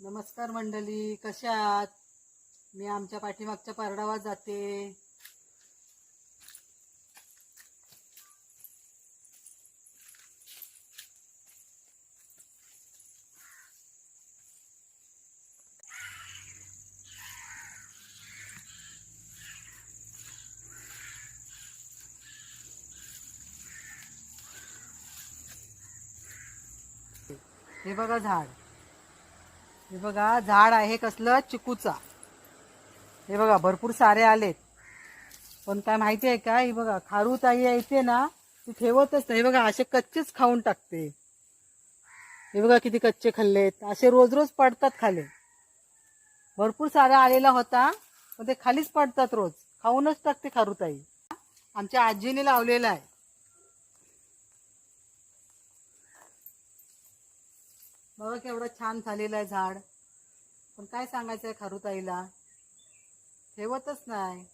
नमस्कार मंडळी, कशा आहात? मी आमच्या पाठीमागच्या परडावात जाते. हे बघा झाड, हे बघा झाड आहे कसलं चिकूचा. हे बघा भरपूर सारे आलेत. पण काय माहिती आहे का, ही बघा खारुताई येते ना, ती ठेवतच नाही. हे बघा असे कच्चेच खाऊन टाकते. हे बघा किती कच्चे खाल्लेत. असे रोज रोज पडतात खाली. भरपूर सारा आलेला होता, पण ते खालीच पडतात रोज. खाऊनच टाकते खारुताई. आमच्या आजीने लावलेला आहे. बघा केवढं छान झालेलं आहे झाड. पण काय सांगायचं आहे खारुताईला, ठेवतच नाही.